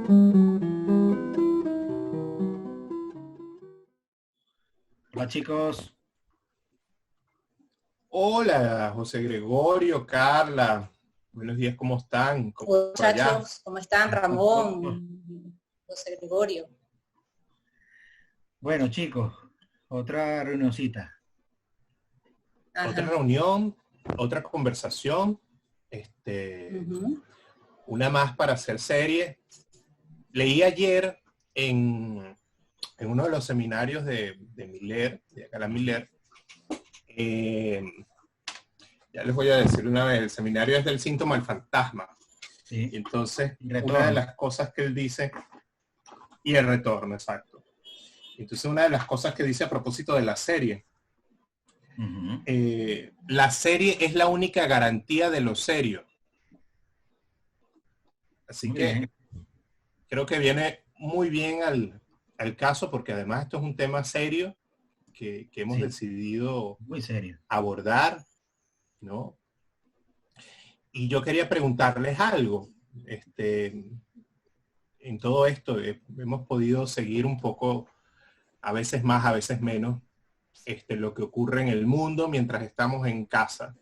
Hola chicos, Hola, José Gregorio, Carla. Buenos días, ¿cómo están? ¿Cómo por allá? Muchachos, ¿cómo están? Ramón, José Gregorio. bueno chicos, otra reunioncita. Otra Ajá. reunión, otra conversación, este, Ujú. una más para hacer serie. Leí ayer en uno de los seminarios de Miller, de Acala Miller, eh, ya les voy a decir una vez, el seminario es del síntoma del fantasma. ¿Sí? Y entonces, Y una de retorno. las cosas que él dice, y el retorno, exacto. Entonces, una de las cosas que dice a propósito de la serie, Ujú. la serie es la única garantía de lo serio. Así Muy que bien, creo que viene muy bien al caso, porque además esto es un tema serio que hemos sí, decidido muy serio. abordar, ¿no? Y yo quería preguntarles algo. En todo esto hemos podido seguir un poco, a veces más, a veces menos, lo que ocurre en el mundo mientras estamos en casa.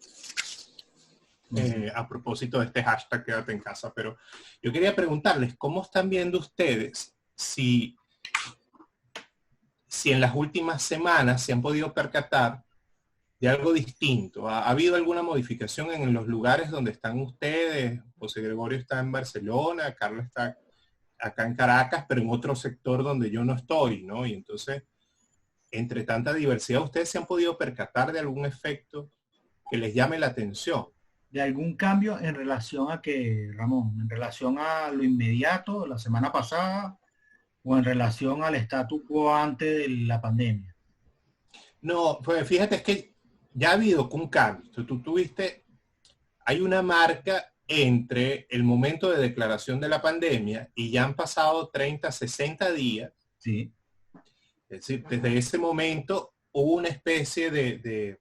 Ujú. A propósito de este hashtag quédate en casa, pero yo quería preguntarles, ¿cómo están viendo ustedes si en las últimas semanas se han podido percatar de algo distinto? ¿Ha habido alguna modificación en los lugares donde están ustedes? José Gregorio está en Barcelona, Carla está acá en Caracas, pero en otro sector donde yo no estoy, ¿no? Y entonces, entre tanta diversidad, ¿ustedes se han podido percatar de algún efecto que les llame la atención? ¿De algún cambio en relación a que, Ramón, en relación a lo inmediato, la semana pasada, o en relación al status quo antes de la pandemia? No, pues fíjate, es que ya ha habido un cambio. Tú tuviste, hay una marca entre el momento de declaración de la pandemia y ya han pasado 30, 60 días. Sí. Es decir, desde ese momento hubo una especie de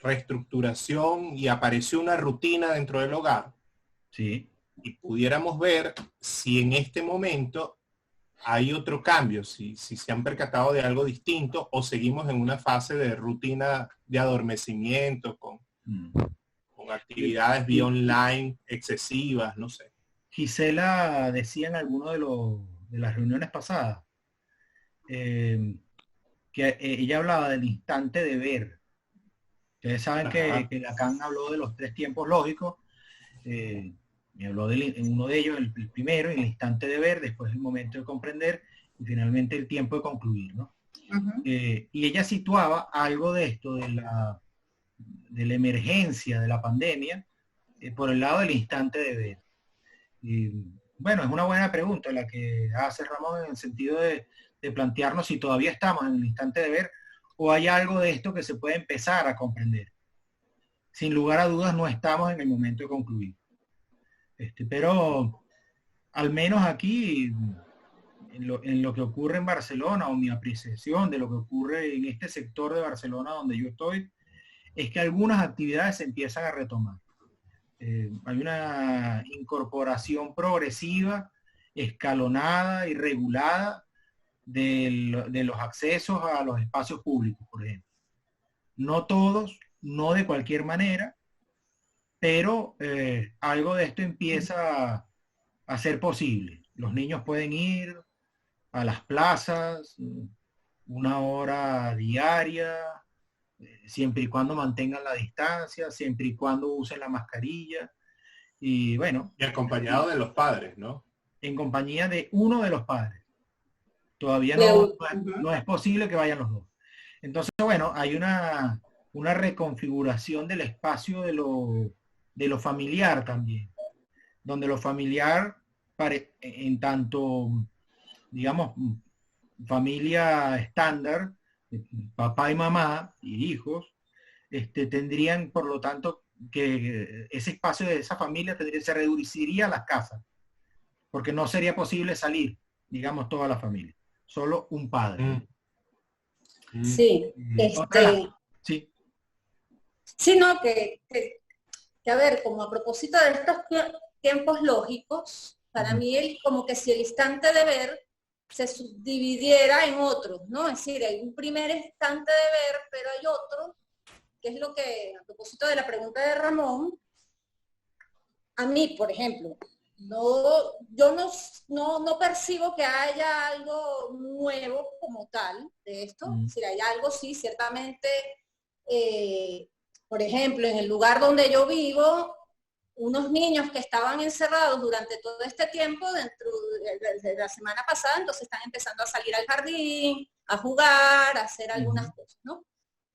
reestructuración y apareció una rutina dentro del hogar Sí. y pudiéramos ver si en este momento hay otro cambio, si se han percatado de algo distinto o seguimos en una fase de rutina de adormecimiento Mm. con actividades vía online excesivas, no sé. Gisela decía en alguno de las reuniones pasadas eh, que ella hablaba del instante de ver. Ustedes saben Ajá. que Lacan habló de los tres tiempos lógicos, y habló en uno de ellos, el primero, el instante de ver, después el momento de comprender y finalmente el tiempo de concluir, ¿no? Ujú. Y ella situaba algo de esto, de la emergencia de la pandemia, por el lado del instante de ver. Y, bueno, es una buena pregunta la que hace Ramón en el sentido de plantearnos si todavía estamos en el instante de ver o hay algo de esto que se puede empezar a comprender. Sin lugar a dudas no estamos en el momento de concluir. Pero al menos aquí, en lo que ocurre en Barcelona, o mi apreciación de lo que ocurre en este sector de Barcelona donde yo estoy, es que algunas actividades se empiezan a retomar. Hay una incorporación progresiva, escalonada y regulada de los accesos a los espacios públicos, por ejemplo. No todos, no de cualquier manera, pero algo de esto empieza a ser posible. Los niños pueden ir a las plazas una hora diaria, siempre y cuando mantengan la distancia, siempre y cuando usen la mascarilla. Y bueno, Y acompañado de los padres, ¿no? en compañía de uno de los padres. Todavía Ujú. no es posible que vayan los dos. Entonces, bueno, hay una reconfiguración del espacio de lo familiar también, donde lo familiar, en tanto, digamos, familia estándar, papá y mamá y hijos, tendrían, por lo tanto, que ese espacio de esa familia se reduciría a las casas, porque no sería posible salir, digamos, toda la familia, solo un padre. Mm, mm. Sí, Otra de las, sí, sí, no, a ver, como a propósito de estos tiempos lógicos, Para mí, como que si el instante de ver se subdividiera en otros, ¿no? Es decir, hay un primer instante de ver, pero hay otro, que es lo que, a propósito de la pregunta de Ramón, a mí, por ejemplo, yo no percibo que haya algo nuevo como tal de esto. Si hay algo, sí, ciertamente, por ejemplo, en el lugar donde yo vivo, unos niños que estaban encerrados durante todo este tiempo, de la semana pasada, entonces están empezando a salir al jardín, a jugar, a hacer algunas cosas, ¿no?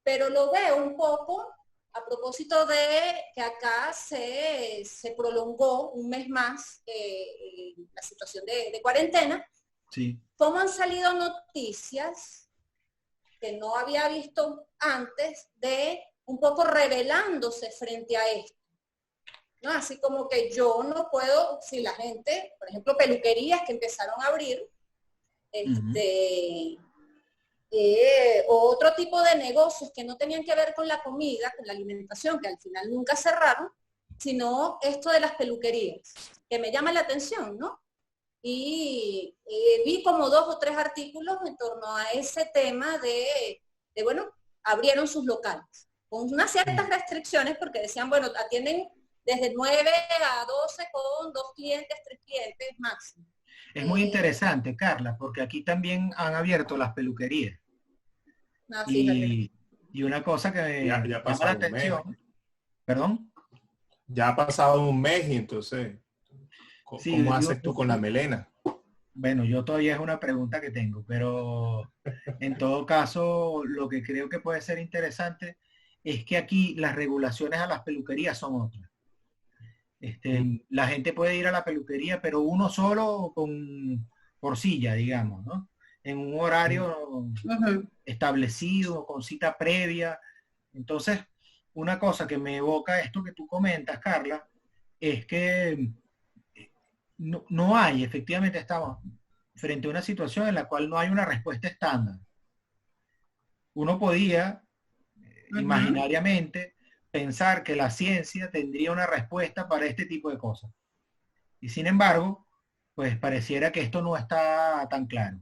Pero lo veo un poco a propósito de que acá se prolongó un mes más la situación de cuarentena. Sí. ¿Cómo han salido noticias que no había visto antes de un poco revelándose frente a esto? ¿No? Así como que yo no puedo, si la gente, por ejemplo, peluquerías que empezaron a abrir, otro tipo de negocios que no tenían que ver con la comida, con la alimentación, que al final nunca cerraron, sino esto de las peluquerías, que me llama la atención, ¿no? Y vi como 2 o 3 artículos en torno a ese tema bueno, abrieron sus locales, con unas ciertas restricciones, porque decían, bueno, atienden desde 9 a 12 con 2 clientes, 3 clientes máximo. Es muy interesante, Carla, porque aquí también han abierto las peluquerías. Y una cosa que me ya llama la atención, ¿perdón? Ya ha pasado un mes y entonces, ¿cómo haces tú con la melena? Bueno, yo todavía es una pregunta que tengo, pero en todo caso, lo que creo que puede ser interesante es que aquí las regulaciones a las peluquerías son otras. La gente puede ir a la peluquería, pero uno solo por silla, digamos, ¿no? En un horario establecido, con cita previa. Entonces, una cosa que me evoca esto que tú comentas, Carla, es que no hay, efectivamente estamos frente a una situación en la cual no hay una respuesta estándar. Uno podía, imaginariamente, pensar que la ciencia tendría una respuesta para este tipo de cosas. Y sin embargo, pues pareciera que esto no está tan claro.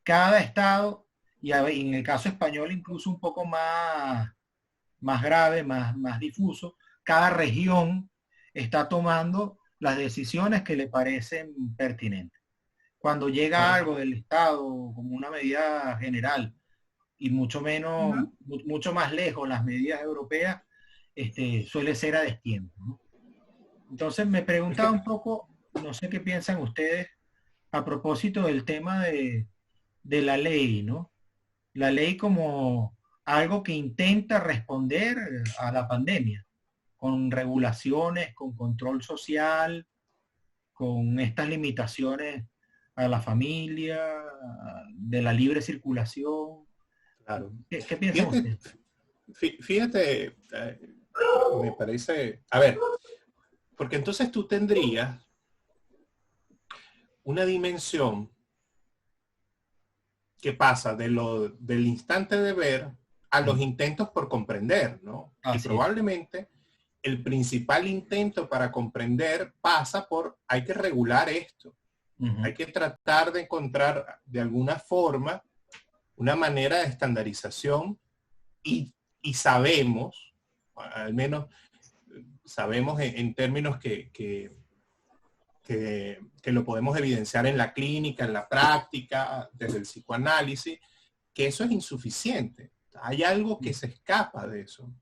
Cada estado, y en el caso español incluso un poco más grave, más difuso, cada región está tomando las decisiones que le parecen pertinentes. Cuando llega algo del Estado como una medida general y mucho menos, mucho más lejos las medidas europeas, suele ser a destiempo, ¿no? Entonces me preguntaba un poco, no sé qué piensan ustedes a propósito del tema de la ley, ¿no? La ley como algo que intenta responder a la pandemia, con regulaciones, con control social, con estas limitaciones a la familia, de la libre circulación. Claro. ¿Qué piensan ustedes? Fíjate, me parece, a ver, porque entonces tú tendrías una dimensión que pasa del instante de ver a los intentos por comprender, ¿no? Y probablemente el principal intento para comprender pasa por, hay que regular esto. Hay que tratar de encontrar de alguna forma una manera de estandarización y sabemos, al menos sabemos en términos que lo podemos evidenciar en la clínica, en la práctica, desde el psicoanálisis, que eso es insuficiente. Hay algo que se escapa de eso.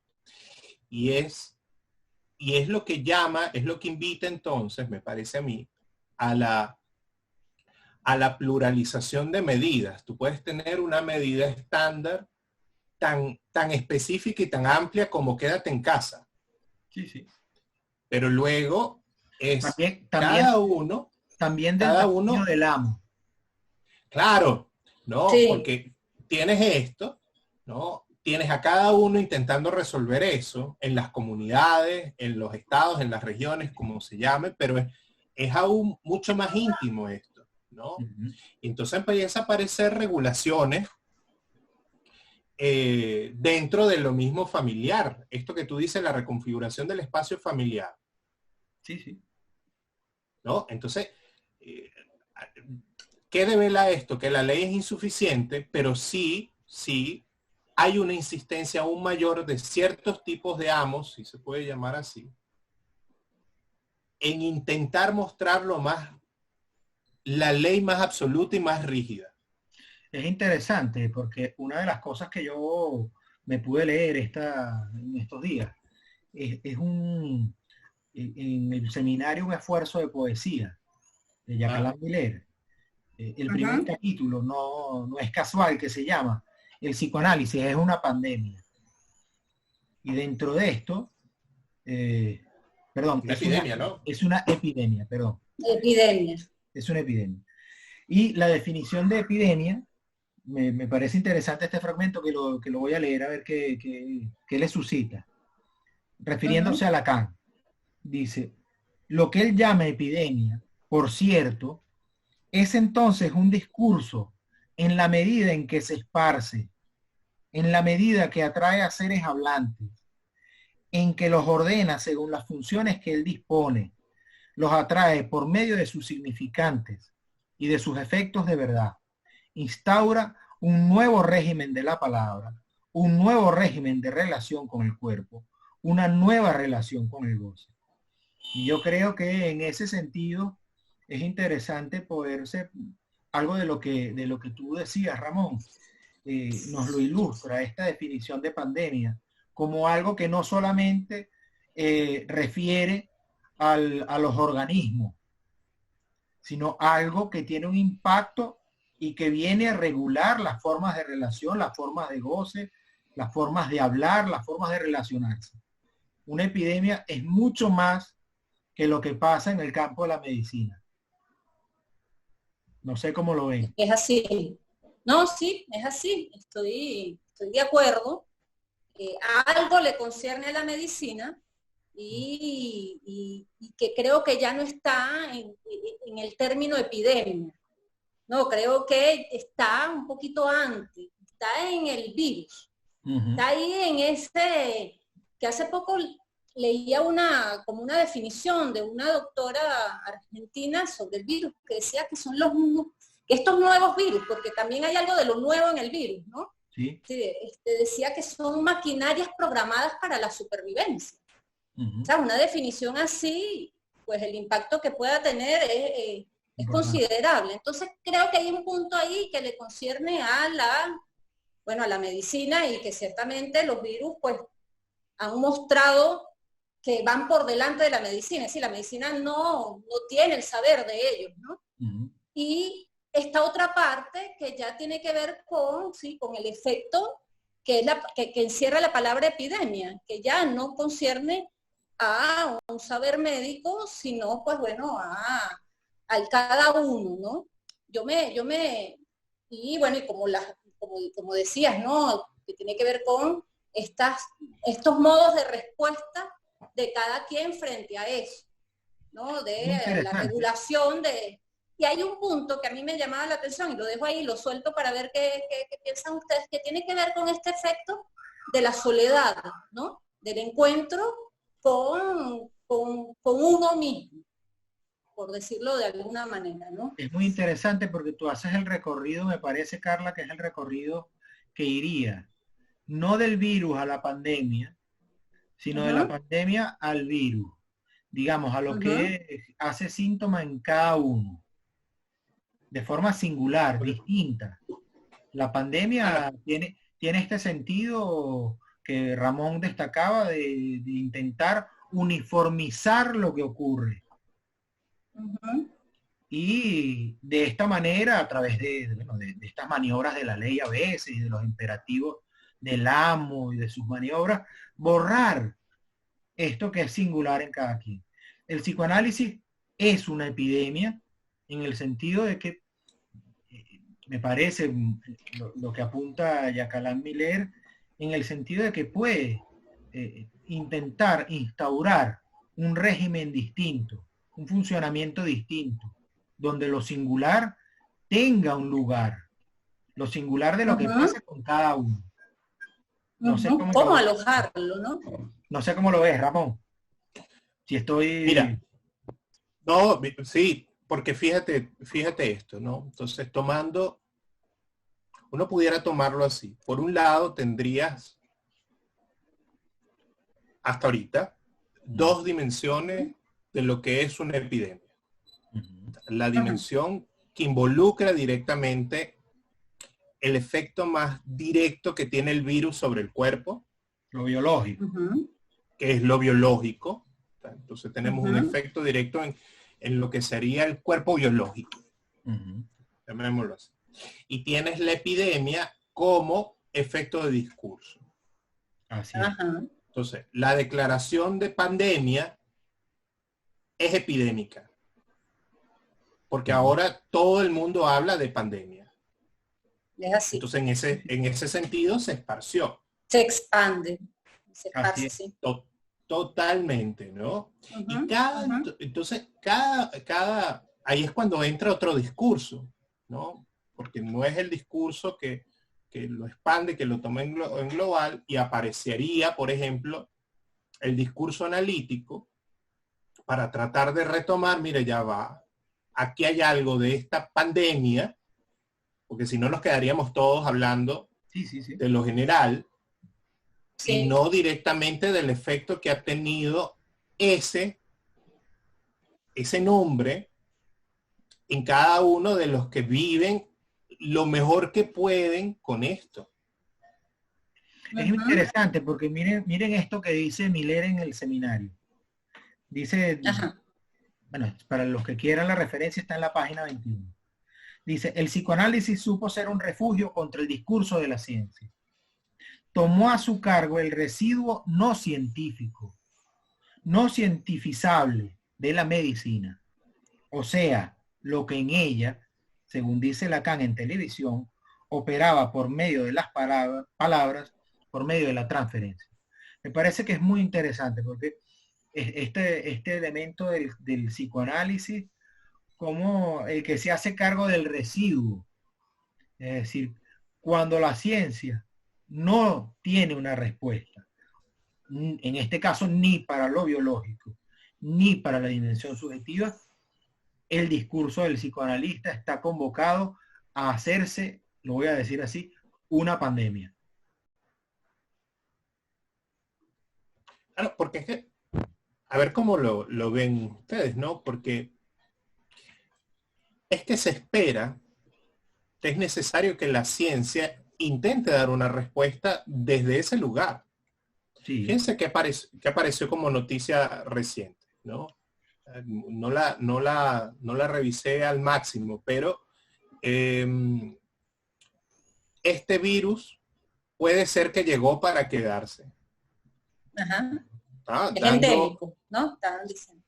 Y es lo que llama, es lo que invita entonces, me parece a mí, a la pluralización de medidas. Tú puedes tener una medida estándar tan específica y tan amplia como quédate en casa. Sí, sí. Pero luego es también, cada uno. También del amo. Claro, ¿no? Sí. Porque tienes esto, ¿no? Tienes a cada uno intentando resolver eso en las comunidades, en los estados, en las regiones, como se llame, pero es aún mucho más íntimo esto, ¿no? Y entonces empieza a aparecer regulaciones dentro de lo mismo familiar. Esto que tú dices, la reconfiguración del espacio familiar. Sí, sí. ¿No? Entonces, ¿Qué devela esto? Que la ley es insuficiente, pero sí hay una insistencia aún mayor de ciertos tipos de amos, si se puede llamar así, en intentar mostrar la ley más absoluta y más rígida. Es interesante porque una de las cosas que yo me pude leer en estos días es en el seminario Un esfuerzo de poesía de Jacqueline Miller. El primer capítulo no es casual, que se llama El psicoanálisis es una pandemia. Y dentro de esto, perdón, es una epidemia, perdón. Epidemia. Es una epidemia. Y la definición de epidemia, me parece interesante este fragmento que lo voy a leer a ver qué le suscita. Refiriéndose a Lacan, dice, lo que él llama epidemia, por cierto, es entonces un discurso en la medida en que se esparce, en la medida que atrae a seres hablantes, en que los ordena según las funciones que él dispone, los atrae por medio de sus significantes y de sus efectos de verdad, instaura un nuevo régimen de la palabra, un nuevo régimen de relación con el cuerpo, una nueva relación con el goce. Y yo creo que en ese sentido es interesante poderse, algo de lo que tú decías, Ramón, nos lo ilustra esta definición de pandemia como algo que no solamente refiere a los organismos, sino algo que tiene un impacto y que viene a regular las formas de relación, las formas de goce, las formas de hablar, las formas de relacionarse. Una epidemia es mucho más que lo que pasa en el campo de la medicina. No sé cómo lo ven. Es así. No, sí, es así. Estoy de acuerdo. Algo le concierne a la medicina y que creo que ya no está en el término epidemia. No, creo que está un poquito antes. Está en el virus. Está ahí en ese, que hace poco leía como una definición de una doctora argentina sobre el virus, que decía que son estos nuevos virus, porque también hay algo de lo nuevo en el virus, ¿no? Sí. Sí, decía que son maquinarias programadas para la supervivencia. O sea, una definición así, pues el impacto que pueda tener es considerable. Entonces creo que hay un punto ahí que le concierne a la medicina, y que ciertamente los virus pues han mostrado que van por delante de la medicina. Es decir, la medicina no tiene el saber de ellos, ¿no? Y esta otra parte que ya tiene que ver con el efecto que encierra la palabra epidemia, que ya no concierne a un saber médico, sino pues bueno, al cada uno, ¿no? Y bueno, y como decías, ¿no? Que tiene que ver con estos modos de respuesta de cada quien frente a eso, ¿no? De la regulación Y hay un punto que a mí me llamaba la atención, y lo dejo ahí, lo suelto para ver qué piensan ustedes, que tiene que ver con este efecto de la soledad, ¿no? Del encuentro con uno mismo, por decirlo de alguna manera, ¿no? Es muy interesante porque tú haces el recorrido, me parece, Carla, que es el recorrido que iría no del virus a la pandemia, sino de la pandemia al virus, digamos, a lo que hace síntoma en cada uno, de forma singular, distinta. La pandemia tiene este sentido que Ramón destacaba de intentar uniformizar lo que ocurre. Y de esta manera, a través de estas maniobras de la ley a veces, y de los imperativos del amo y de sus maniobras, borrar esto que es singular en cada quien. El psicoanálisis es una epidemia en el sentido de que, me parece lo que apunta Jacqueline Miller, en el sentido de que puede intentar instaurar un régimen distinto, un funcionamiento distinto, donde lo singular tenga un lugar, lo singular de lo que pasa con cada uno. No sé cómo alojarlo, ¿no? No sé cómo lo ves, Ramón. Si estoy... Mira, no, sí, porque fíjate esto, ¿no? Entonces, uno pudiera tomarlo así. Por un lado, tendrías hasta ahorita dos dimensiones de lo que es una epidemia. La dimensión que involucra directamente el efecto más directo que tiene el virus sobre el cuerpo, Lo biológico. que es lo biológico. Entonces tenemos un efecto directo en lo que sería el cuerpo biológico. Llamémoslo así. Y tienes la epidemia como efecto de discurso. Así es. Entonces, la declaración de pandemia es epidémica. Porque ahora todo el mundo habla de pandemia. Es así. Entonces, en ese sentido se esparció. Se expande. Se esparce, Así sí. Totalmente, ¿no? Y entonces, ahí es cuando entra otro discurso, ¿no? Porque no es el discurso que lo expande, que lo toma en global, y aparecería, por ejemplo, el discurso analítico para tratar de retomar, mire, ya va, aquí hay algo de esta pandemia, porque si no nos quedaríamos todos hablando de lo general, y no directamente del efecto que ha tenido ese nombre en cada uno de los que viven lo mejor que pueden con esto. Es interesante porque miren esto que dice Miller en el seminario. Dice, bueno, para los que quieran la referencia está en la página 21. Dice, el psicoanálisis supo ser un refugio contra el discurso de la ciencia. Tomó a su cargo el residuo no científico, no cientificable de la medicina. O sea, lo que en ella, según dice Lacan en televisión, operaba por medio de las palabras, por medio de la transferencia. Me parece que es muy interesante porque este elemento del psicoanálisis, como el que se hace cargo del residuo. Es decir, cuando la ciencia no tiene una respuesta, en este caso ni para lo biológico, ni para la dimensión subjetiva, el discurso del psicoanalista está convocado a hacerse, lo voy a decir así, una pandemia. Claro, porque es que, a ver cómo lo ven ustedes, ¿no? Porque es que se espera que es necesario que la ciencia intente dar una respuesta desde ese lugar. Sí. Fíjense que apareció como noticia reciente, ¿no? No la revisé al máximo, pero este virus puede ser que llegó para quedarse. Es endémico, ¿no? Estaban diciendo.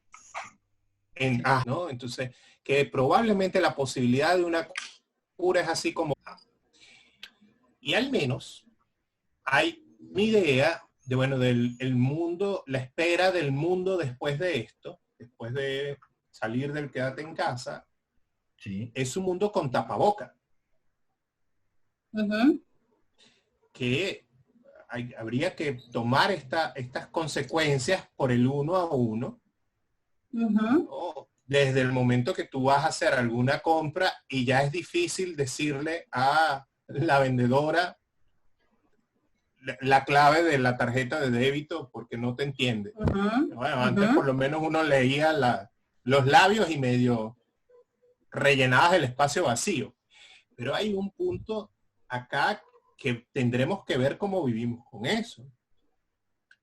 ¿No? Entonces, que probablemente la posibilidad de una cura es así como... Y al menos hay una idea de, bueno, del mundo, la espera del mundo después de esto, después de salir del quédate en casa, es un mundo con tapaboca. Que habría que tomar estas consecuencias por el uno a uno. ¿No? Desde el momento que tú vas a hacer alguna compra y ya es difícil decirle a la vendedora la clave de la tarjeta de débito porque no te entiende. Bueno, antes por lo menos uno leía los labios y medio rellenabas el espacio vacío. Pero hay un punto acá que tendremos que ver cómo vivimos con eso.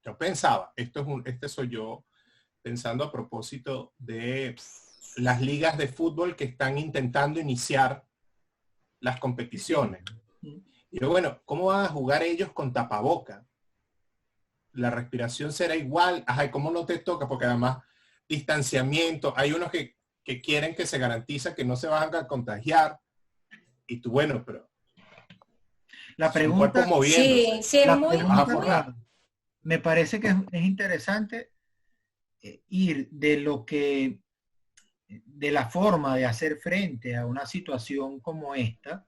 Yo pensaba, este soy yo pensando a propósito de las ligas de fútbol que están intentando iniciar las competiciones. Y yo, bueno, ¿cómo van a jugar ellos con tapaboca? La respiración será igual. Ajá, ¿cómo no te toca? Porque además, distanciamiento. Hay unos que quieren que se garantiza que no se van a contagiar. Y tú, bueno, pero... La pregunta... Sí, la pregunta, me parece que es interesante ir de la forma de hacer frente a una situación como esta,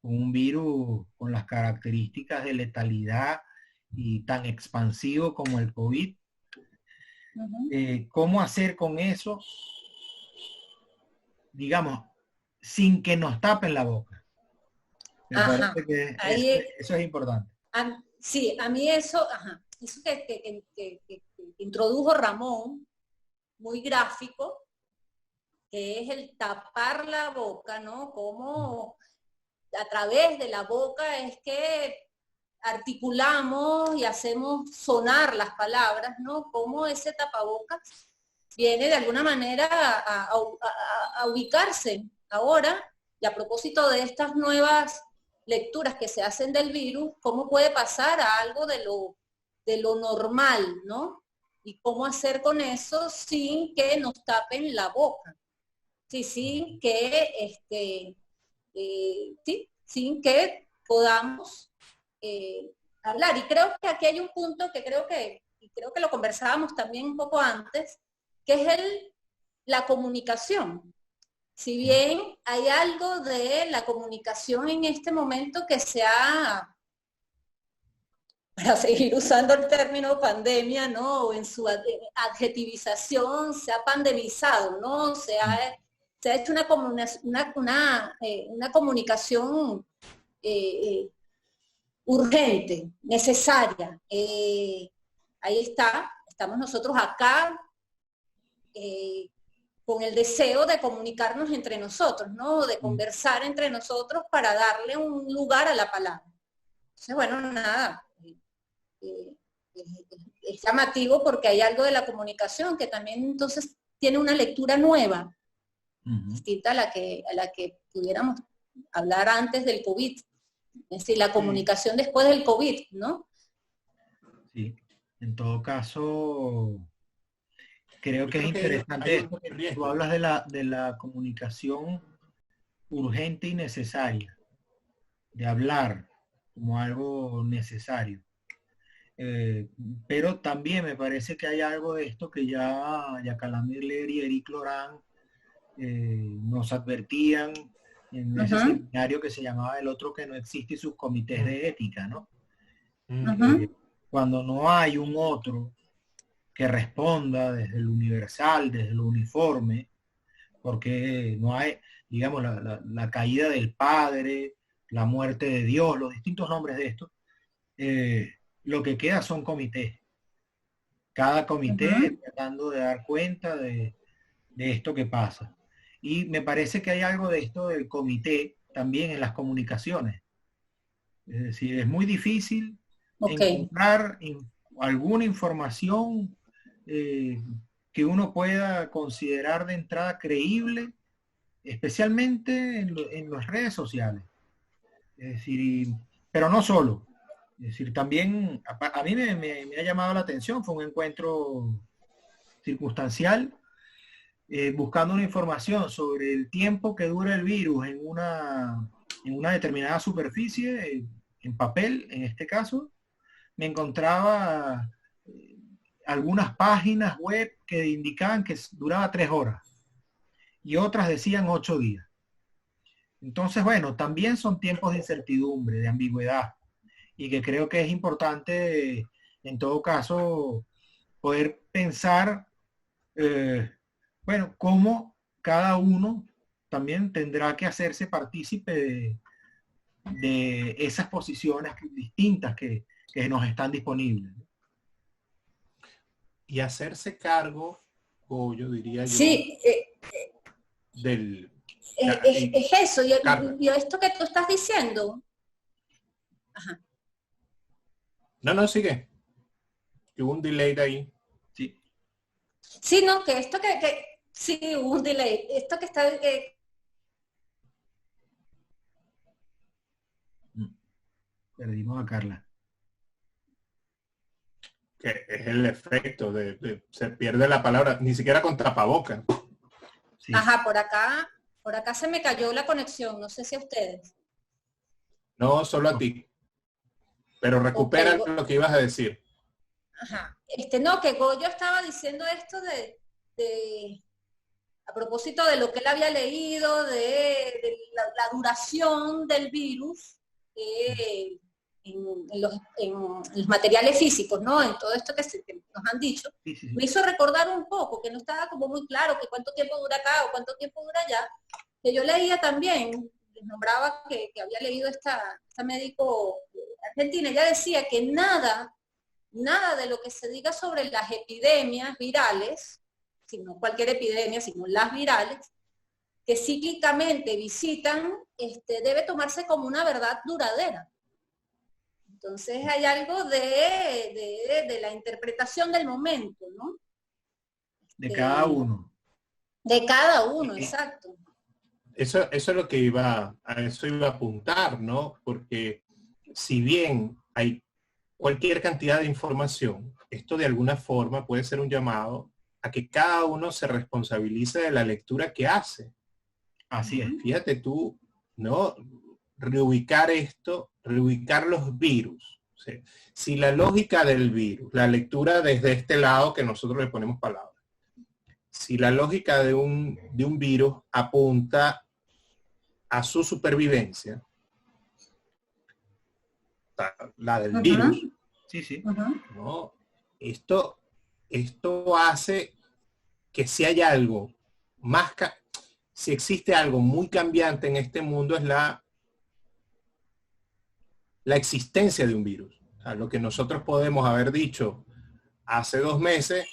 un virus con las características de letalidad y tan expansivo como el COVID. ¿Cómo hacer con eso digamos, sin que nos tapen la boca. Me Ajá. parece que Ahí, eso es importante. sí, a mí eso, ajá, eso que introdujo Ramón, muy gráfico, que es el tapar la boca, ¿no? Como a través de la boca es que articulamos y hacemos sonar las palabras, ¿no? Como ese tapabocas viene de alguna manera a ubicarse ahora, y a propósito de estas nuevas lecturas que se hacen del virus, cómo puede pasar a algo de lo normal, ¿no? Y cómo hacer con eso sin que nos tapen la boca. Sí, sin que, sí, sin que podamos hablar. Y creo que aquí hay un punto que creo que lo conversábamos también un poco antes, que es la comunicación. Si bien hay algo de la comunicación en este momento que se ha, para seguir usando el término pandemia, ¿no? En su adjetivización se ha pandemizado, ¿no? Se ha hecho una comunicación urgente, necesaria. Ahí estamos nosotros acá con el deseo de comunicarnos entre nosotros, ¿no? De conversar entre nosotros para darle un lugar a la palabra. Entonces, bueno, nada, es llamativo porque hay algo de la comunicación que también entonces tiene una lectura nueva, distinta a la que pudiéramos hablar antes del COVID. Es decir, la comunicación después del COVID, ¿no? Sí, en todo caso, creo que es interesante esto que tú hablas de la comunicación urgente y necesaria, de hablar como algo necesario. Pero también me parece que hay algo de esto que ya Calamir Leer y Eric Lorán nos advertían en ese seminario que se llamaba El otro que no existe y sus comités de ética, ¿no? Cuando no hay un otro que responda desde el universal, desde el uniforme, porque no hay, digamos, la caída del Padre, la muerte de Dios, los distintos nombres de esto, lo que queda son comités. Cada comité tratando de dar cuenta de esto que pasa. Y me parece que hay algo de esto del comité también en las comunicaciones. Es decir, es muy difícil encontrar alguna información que uno pueda considerar de entrada creíble, especialmente en las redes sociales. Es decir, pero no solo. Es decir, también a mí me ha llamado la atención, fue un encuentro circunstancial, buscando una información sobre el tiempo que dura el virus en una determinada superficie, en papel en este caso, me encontraba algunas páginas web que indicaban que duraba 3 horas y otras decían 8 días. Entonces, bueno, también son tiempos de incertidumbre, de ambigüedad, y que creo que es importante, en todo caso, poder pensar, bueno, cómo cada uno también tendrá que hacerse partícipe de esas posiciones distintas que nos están disponibles. Y hacerse cargo, o yo diría yo, sí, del... es eso, y esto que tú estás diciendo. Ajá. No, sigue. Que hubo un delay de ahí. Sí. Sí, no, que esto sí, hubo un delay. Esto que está... Perdimos a Carla. Que es el efecto se pierde la palabra, ni siquiera con tapaboca. Sí. Ajá, por acá se me cayó la conexión, no sé si a ustedes. No, solo a ti. Pero recupera lo que ibas a decir. Ajá. No, que Goyo estaba diciendo esto a propósito de lo que él había leído, de la duración del virus, en los materiales físicos, ¿no? En todo esto que nos han dicho, Sí, sí, sí. me hizo recordar un poco, que no estaba como muy claro que cuánto tiempo dura acá o cuánto tiempo dura allá, que yo leía también, les nombraba que había leído esta médico argentina, ella decía que nada de lo que se diga sobre las epidemias virales, sino cualquier epidemia, sino las virales, que cíclicamente visitan, debe tomarse como una verdad duradera. Entonces hay algo de la interpretación del momento, ¿no? De cada uno. De cada uno, exacto. Eso es lo que a eso iba a apuntar, ¿no? Porque si bien hay cualquier cantidad de información, esto de alguna forma puede ser un llamado a que cada uno se responsabilice de la lectura que hace. Así es. Fíjate tú, ¿no? Reubicar los virus. ¿Sí? Si la lógica del virus, la lectura desde este lado que nosotros le ponemos palabras, si la lógica de un virus apunta a su supervivencia, la del virus, sí, sí. ¿no? Esto hace que si hay algo más, si existe algo muy cambiante en este mundo es la existencia de un virus. O sea, lo que nosotros podemos haber dicho hace 2 meses,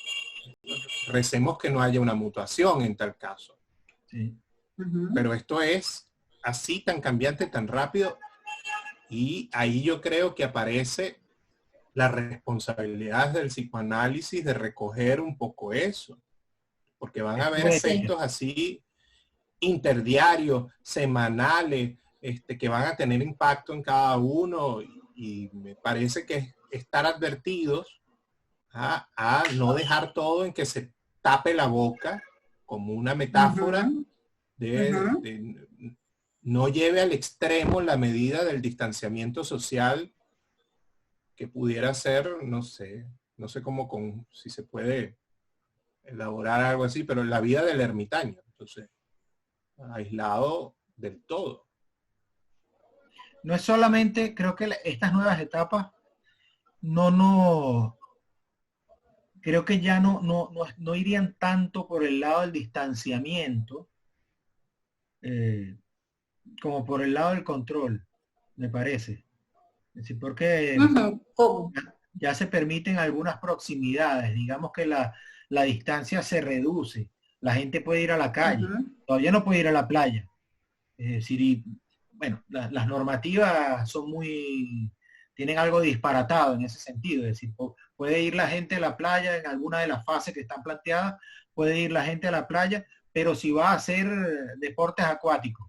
recemos que no haya una mutación en tal caso. Sí. Pero esto es así tan cambiante, tan rápido, y ahí yo creo que aparece la responsabilidad del psicoanálisis de recoger un poco eso, porque van a haber efectos así interdiarios, semanales, que van a tener impacto en cada uno, y me parece que es estar advertidos a no dejar todo en que se tape la boca, como una metáfora de no lleve al extremo la medida del distanciamiento social que pudiera ser, no sé cómo, si se puede elaborar algo así, pero la vida del ermitaño, entonces, aislado del todo. No es solamente, creo que estas nuevas etapas creo que ya no irían tanto por el lado del distanciamiento como por el lado del control, me parece. Es decir, porque ya se permiten algunas proximidades, digamos que la distancia se reduce, la gente puede ir a la calle, todavía no puede ir a la playa. Es decir, bueno, las normativas tienen algo disparatado en ese sentido, es decir, puede ir la gente a la playa en alguna de las fases que están planteadas, puede ir la gente a la playa, pero si va a hacer deportes acuáticos.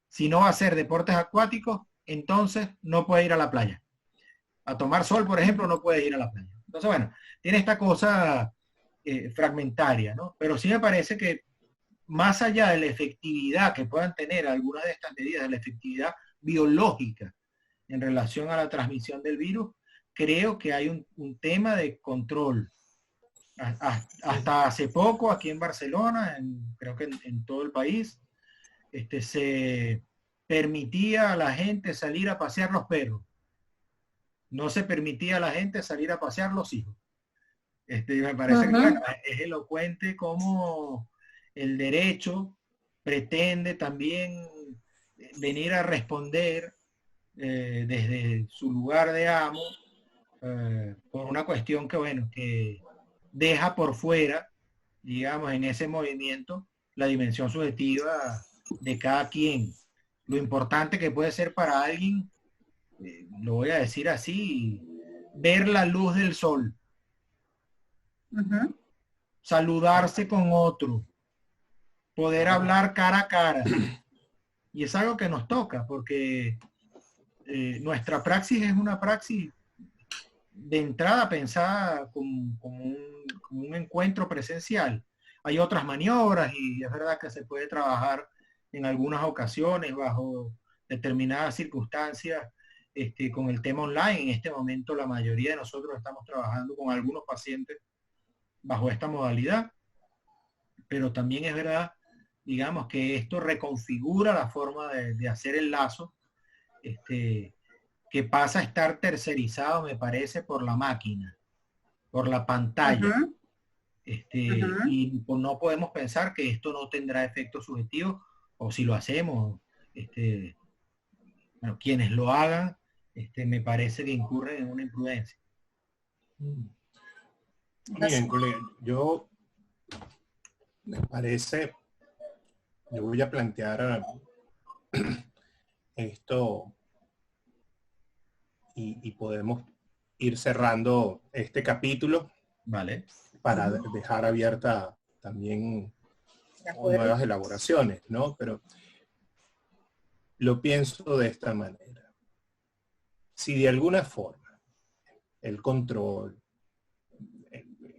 Si no va a hacer deportes acuáticos, entonces no puede ir a la playa. A tomar sol, por ejemplo, no puede ir a la playa. Entonces, bueno, tiene esta cosa fragmentaria, ¿no? Pero sí me parece que más allá de la efectividad que puedan tener algunas de estas medidas, de la efectividad biológica en relación a la transmisión del virus, creo que hay un tema de control. Hasta hace poco, aquí en Barcelona, creo que en todo el país, se permitía a la gente salir a pasear los perros. No se permitía a la gente salir a pasear los hijos. Me parece que bueno, es elocuente cómo el derecho pretende también venir a responder desde su lugar de amo por una cuestión que, bueno, que deja por fuera, digamos, en ese movimiento, la dimensión subjetiva de cada quien. Lo importante que puede ser para alguien, lo voy a decir así, ver la luz del sol, saludarse con otro, poder hablar cara a cara. Y es algo que nos toca, porque nuestra praxis es una praxis de entrada pensada como un encuentro presencial. Hay otras maniobras y es verdad que se puede trabajar en algunas ocasiones bajo determinadas circunstancias con el tema online. En este momento la mayoría de nosotros estamos trabajando con algunos pacientes bajo esta modalidad, pero también es verdad, digamos, que esto reconfigura la forma de hacer el lazo, que que pasa a estar tercerizado, me parece, por la máquina, por la pantalla. Ujú, ujú. Y pues no podemos pensar que esto no tendrá efectos subjetivos, o si lo hacemos, bueno, quienes lo hagan, me parece que incurren en una imprudencia. Miren, colega, yo me parece, yo voy a plantear esto y podemos ir cerrando este capítulo Vale. para dejar abierta también De acuerdo. nuevas elaboraciones, ¿no? Pero lo pienso de esta manera. Si de alguna forma el control,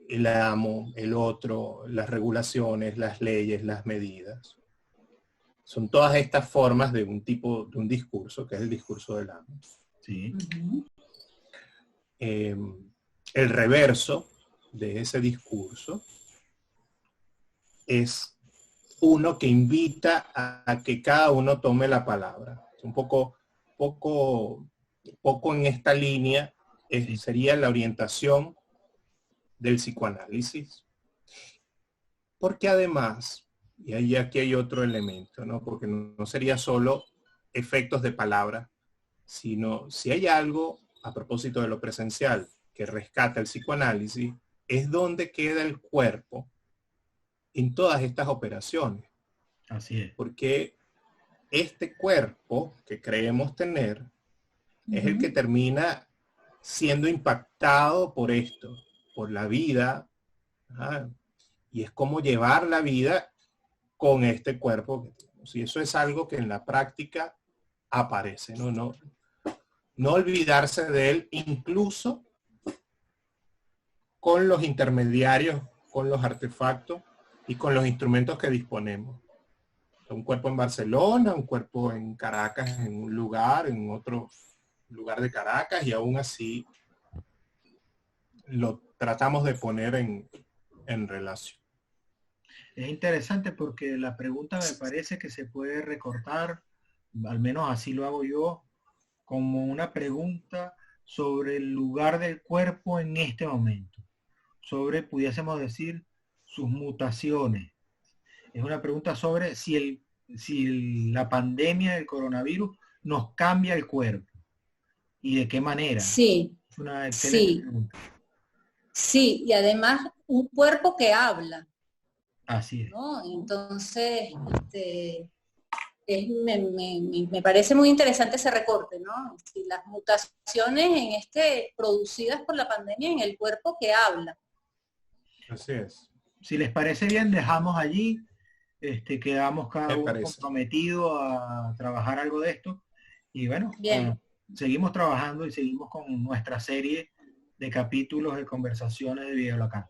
el amo, el otro, las regulaciones, las leyes, las medidas, son todas estas formas de un tipo, de un discurso, que es el discurso del amo. Sí. Ujú. El reverso de ese discurso es uno que invita a que cada uno tome la palabra. Un poco en esta línea Sí. sería la orientación del psicoanálisis. Porque además, y ahí aquí hay otro elemento, ¿no? Porque no sería solo efectos de palabra, sino si hay algo a propósito de lo presencial que rescata el psicoanálisis, es donde queda el cuerpo en todas estas operaciones. Así es. Porque este cuerpo que creemos tener es el que termina siendo impactado por esto, por la vida, ¿ah? Y es como llevar la vida con este cuerpo que tenemos. Y eso es algo que en la práctica aparece, ¿no? No olvidarse de él, incluso con los intermediarios, con los artefactos y con los instrumentos que disponemos. Un cuerpo en Barcelona, un cuerpo en Caracas, en un lugar, en otro lugar de Caracas, y aún así lo tratamos de poner en relación. Es interesante porque la pregunta me parece que se puede recortar, al menos así lo hago yo, como una pregunta sobre el lugar del cuerpo en este momento, sobre, pudiésemos decir, sus mutaciones. Es una pregunta sobre si la pandemia del coronavirus nos cambia el cuerpo y de qué manera. Sí, Es una excelente sí, pregunta. sí, y además un cuerpo que habla, Así es. ¿no? Entonces, me parece muy interesante ese recorte, ¿no? Si las mutaciones producidas por la pandemia en el cuerpo que habla. Así es. Si les parece bien, dejamos allí, quedamos cada Me uno parece. comprometido a trabajar algo de esto. Y bueno, Bien. seguimos trabajando y seguimos con nuestra serie de capítulos de conversaciones de Videolacán.